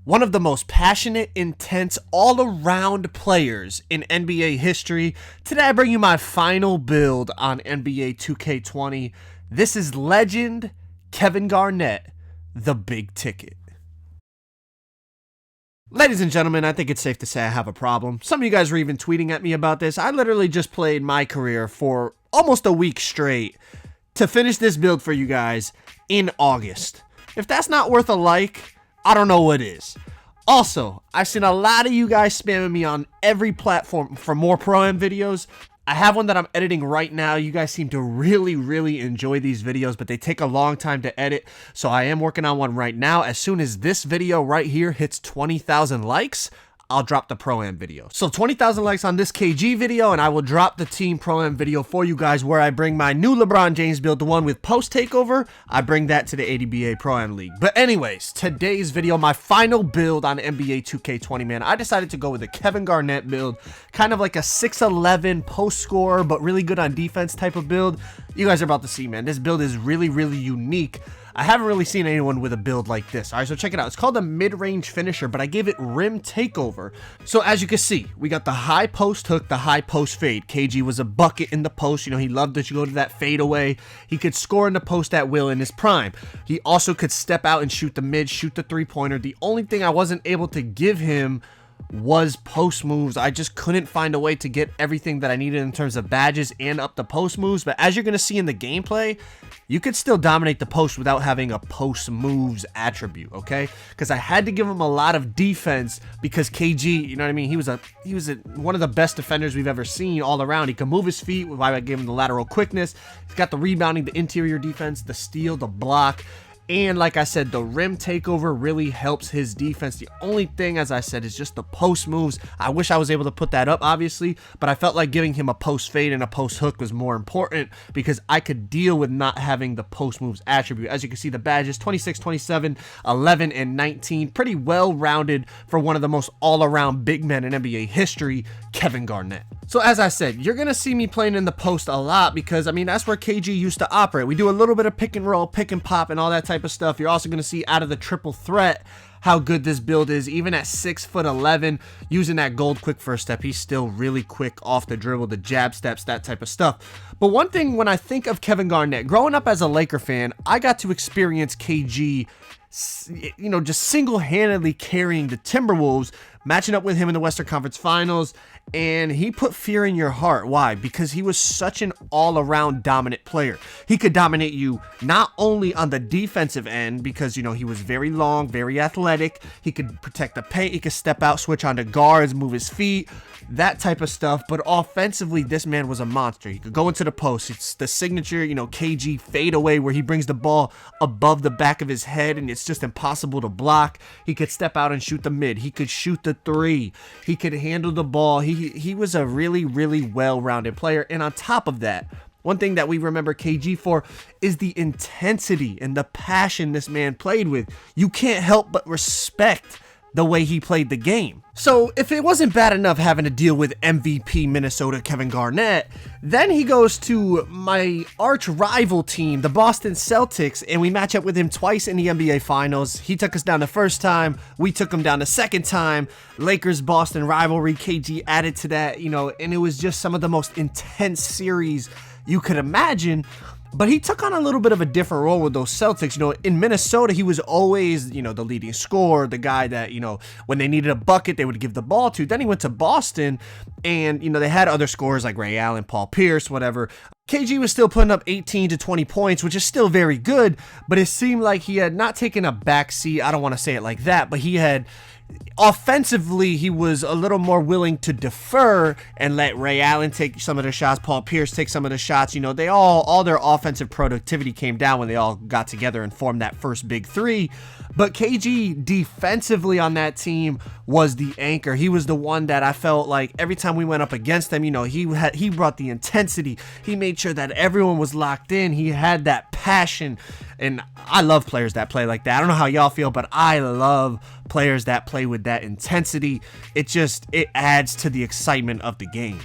One of the most passionate, intense, all-around players in NBA history. Today I bring you my final build on NBA 2K20. This is Legend Kevin Garnett, the big ticket. Ladies and gentlemen, I think it's safe to say I have a problem. Some of you guys were even tweeting at me about this. I literally just played my career for almost a week straight to finish this build for you guys in August. If that's not worth a like, I don't know what is. Also, I've seen a lot of you guys spamming me on every platform for more Pro-Am videos. I have one that I'm editing right now. You guys seem to really enjoy these videos, but they take a long time to edit. So I am working on one right now. As soon as this video right here hits 20,000 likes, I'll drop the Pro-Am video. So 20,000 likes on this KG video, and I will drop the Team Pro-Am video for you guys where I bring my new LeBron James build, the one with post takeover. I bring that to the ADBA Pro-Am League. But anyways, today's video, my final build on NBA 2K20, man. I decided to go with a Kevin Garnett build, kind of like a 6'11 post scorer, but really good on defense type of build. You guys are about to see, man. This build is really unique. I haven't really seen anyone with a build like this. All right, so check it out. It's called a mid-range finisher, but I gave it rim takeover. So as you can see, we got the high post hook, the high post fade. KG was a bucket in the post. You know, he loved to go to that fadeaway. He could score in the post at will in his prime. He also could step out and shoot the mid, shoot the three-pointer. The only thing I wasn't able to give him was post moves. I just couldn't find a way to get everything that I needed in terms of badges and up the post moves. But as you're going to see in the gameplay, you could still dominate the post without having a post moves attribute, okay? Because I had to give him a lot of defense because KG, you know what I mean? He was one of the best defenders we've ever seen all around. He can move his feet, why I gave him the lateral quickness. He's got the rebounding, the interior defense, the steal, the block. And like I said, the rim takeover really helps his defense. The only thing, as I said, is just the post moves. I wish I was able to put that up, obviously, but I felt like giving him a post fade and a post hook was more important because I could deal with not having the post moves attribute. As you can see, the badges 26, 27, 11, and 19. Pretty well-rounded for one of the most all-around big men in NBA history, Kevin Garnett. So as I said, you're going to see me playing in the post a lot because, I mean, that's where KG used to operate. We do a little bit of pick and roll, pick and pop, and all that type of stuff. You're also going to see out of the triple threat how good this build is. Even at 6'11", using that gold quick first step, he's still really quick off the dribble, the jab steps, that type of stuff. But one thing when I think of Kevin Garnett, growing up as a Laker fan, I got to experience KG, you know, just single-handedly carrying the Timberwolves, matching up with him in the Western Conference Finals, and he put fear in your heart. Why? Because he was such an all-around dominant player. He could dominate you not only on the defensive end because, you know, he was very long, very athletic. He could protect the paint. He could step out, switch onto guards, move his feet, that type of stuff. But offensively, this man was a monster. He could go into the post. It's the signature, you know, KG fadeaway where he brings the ball above the back of his head and it's just impossible to block. He could step out and shoot the mid. He could shoot the three. He could handle the ball. He was a really well-rounded player. And on top of that, one thing that we remember KG for is the intensity and the passion this man played with. You can't help but respect the way he played the game. So if it wasn't bad enough having to deal with MVP Minnesota Kevin Garnett, then he goes to my arch rival team, the Boston Celtics, and we match up with him twice in the NBA Finals. He took us down the first time, we took him down the second time. Lakers-Boston rivalry, KG added to that, you know, and it was just some of the most intense series you could imagine. But he took on a little bit of a different role with those Celtics. You know, in Minnesota, he was always, you know, the leading scorer, the guy that, you know, when they needed a bucket, they would give the ball to. Then he went to Boston, and, you know, they had other scorers like Ray Allen, Paul Pierce, whatever. KG was still putting up 18 to 20 points, which is still very good, but it seemed like he had not taken a backseat. I don't want to say it like that, but he had... Offensively, he was a little more willing to defer and let Ray Allen take some of the shots, Paul Pierce take some of the shots. You know, they all their offensive productivity came down when they all got together and formed that first big three. But KG defensively on that team was the anchor. He was the one that I felt like every time we went up against him, you know, he brought the intensity. He made sure that everyone was locked in. He had that passion. And I love players that play like that. I don't know how y'all feel, but I love players that play with that intensity. It adds to the excitement of the game.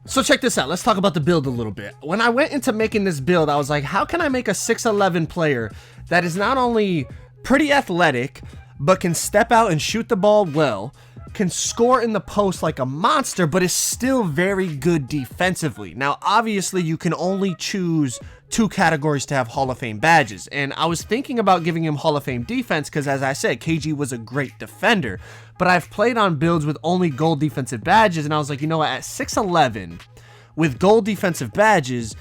So check this out. Let's talk about the build a little bit. When I went into making this build, I was like, how can I make a 6'11 player that is not only pretty athletic, but can step out and shoot the ball well, can score in the post like a monster, but is still very good defensively. Now, obviously, you can only choose 2 categories to have Hall of Fame badges, and I was thinking about giving him Hall of Fame defense because, as I said, KG was a great defender, but I've played on builds with only gold defensive badges, and I was like, you know what, at 6'11", with gold defensive badges,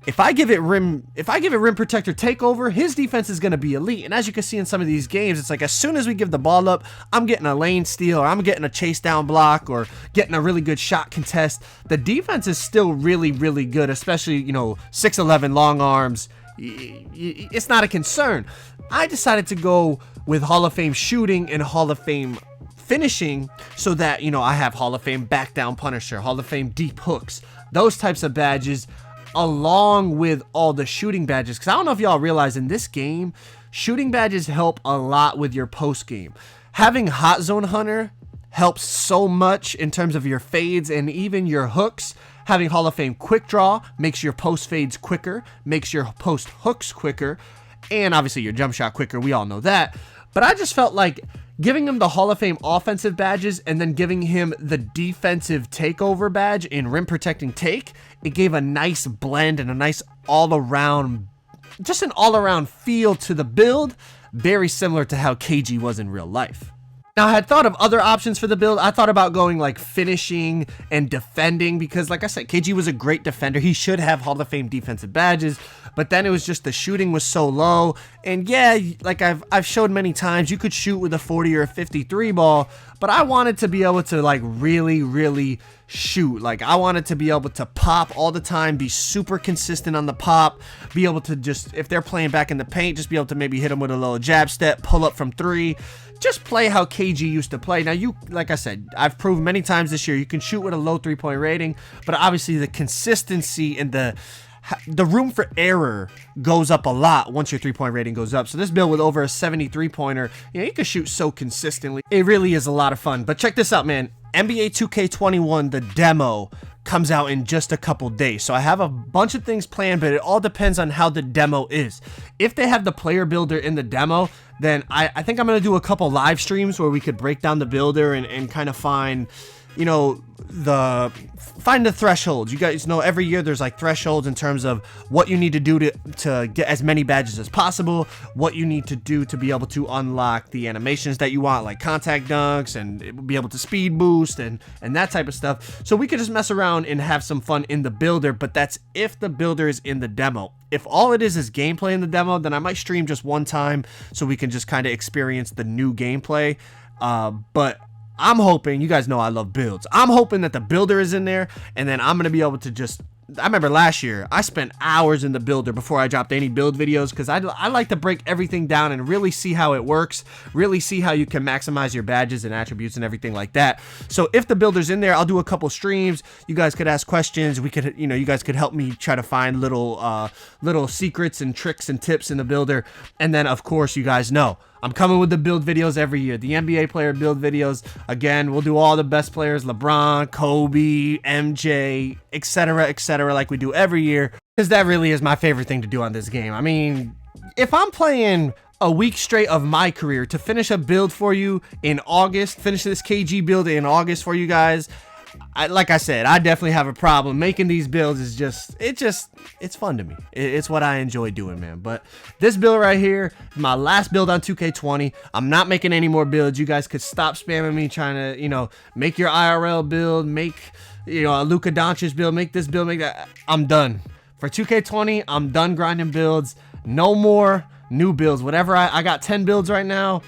if I give it rim protector takeover, his defense is going to be elite. And as you can see in some of these games, it's like as soon as we give the ball up, I'm getting a lane steal, or I'm getting a chase down block, or getting a really good shot contest. The defense is still really, really good, especially, you know, 6'11", long arms. It's not a concern. I decided to go with Hall of Fame shooting and Hall of Fame finishing so that, you know, I have Hall of Fame back down punisher, Hall of Fame deep hooks, those types of badges, along with all the shooting badges. Because I don't know if y'all realize, in this game, shooting badges help a lot with your post game. Having Hot Zone Hunter helps so much in terms of your fades and even your hooks. Having Hall of Fame quick draw makes your post fades quicker, makes your post hooks quicker, and obviously your jump shot quicker. We all know that. But I just felt like giving him the Hall of Fame offensive badges and then giving him the defensive takeover badge in rim protecting take, it gave a nice blend and a nice all-around, just an all-around feel to the build, very similar to how KG was in real life. Now, I had thought of other options for the build. I thought about going like finishing and defending because, like I said, KG was a great defender. He should have Hall of Fame defensive badges, but then it was just the shooting was so low. And yeah, like I've showed many times, you could shoot with a 40 or a 53 ball, but I wanted to be able to like really, really shoot. Like I wanted to be able to pop all the time, be super consistent on the pop, be able to just, if they're playing back in the paint, just be able to maybe hit them with a little jab step, pull up from 3. Just play how KG used to play. Now, you, like I said, I've proved many times this year, you can shoot with a low 3-point rating, but obviously the consistency and the room for error goes up a lot once your 3-point rating goes up. So this build with over a 73-pointer, you know, you can shoot so consistently. It really is a lot of fun. But check this out, man. NBA 2K21, the demo, comes out in just a couple days. So I have a bunch of things planned, but it all depends on how the demo is. If they have the player builder in the demo, then I think I'm going to do a couple live streams where we could break down the builder and kind of find, you know, find the thresholds. You guys know every year there's like thresholds in terms of what you need to do to get as many badges as possible, what you need to do to be able to unlock the animations that you want, like contact dunks, and be able to speed boost and that type of stuff. So we could just mess around and have some fun in the builder, but that's if the builder is in the demo. If all it is gameplay in the demo, then I might stream just one time so we can just kind of experience the new gameplay. But I'm hoping, you guys know I love builds. I'm hoping that the builder is in there, and then I'm going to be able to just, I remember last year, I spent hours in the builder before I dropped any build videos because I like to break everything down and really see how it works, really see how you can maximize your badges and attributes and everything like that. So if the builder's in there, I'll do a couple streams. You guys could ask questions. We could, you know, you guys could help me try to find little secrets and tricks and tips in the builder. And then, of course, you guys know, I'm coming with the build videos every year. The NBA player build videos. Again, we'll do all the best players, LeBron, Kobe, MJ, etc., like we do every year. Because that really is my favorite thing to do on this game. I mean, if I'm playing a week straight of my career to finish a build for you in August, finish this KG build in August for you guys, like I said, I definitely have a problem. Making these builds is it's fun to me. It's what I enjoy doing, man. But this build right here, my last build on 2K20. I'm not making any more builds. You guys could stop spamming me trying to, you know, make your IRL build, make, you know, a Luka Doncic build, make this build, make that. I'm done. For 2K20, I'm done grinding builds. No more new builds. Whatever, I got 10 builds right now.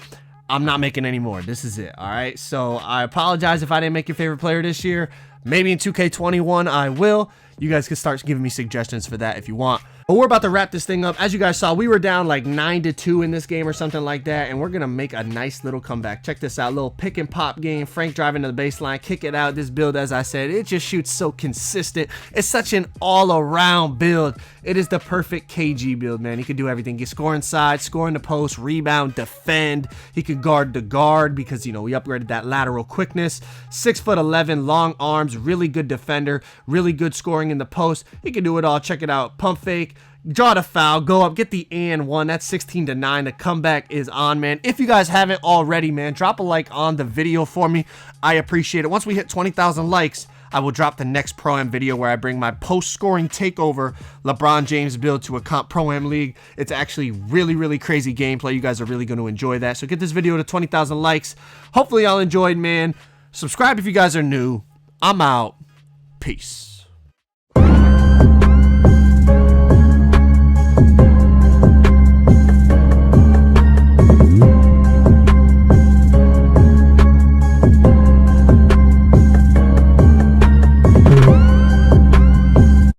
I'm not making any more. This is it. All right. So I apologize if I didn't make your favorite player this year. Maybe in 2K21 I will. You guys can start giving me suggestions for that if you want. But we're about to wrap this thing up. As you guys saw, we were down like 9-2 in this game or something like that, and we're gonna make a nice little comeback. Check this out, little pick and pop game. Frank driving to the baseline, kick it out. This build, as I said, it just shoots so consistent. It's such an all-around build. It is the perfect KG build, man. He can do everything. He can score inside, score in the post, rebound, defend. He could guard the guard because, you know, we upgraded that lateral quickness. 6'11", long arms, really good defender, really good scoring in the post. He can do it all. Check it out. Pump fake, Draw the foul, go up, get the and one. That's 16-9. The comeback is on, man. If you guys haven't already, man, drop a like on the video for me. I appreciate it. Once we hit 20,000 likes, I will drop the next Pro-Am video where I bring my post-scoring takeover LeBron James build to a comp Pro-Am league. It's actually really, really crazy gameplay. You guys are really going to enjoy that. So get this video to 20,000 likes. Hopefully y'all enjoyed, man. Subscribe if you guys are new. I'm out. Peace.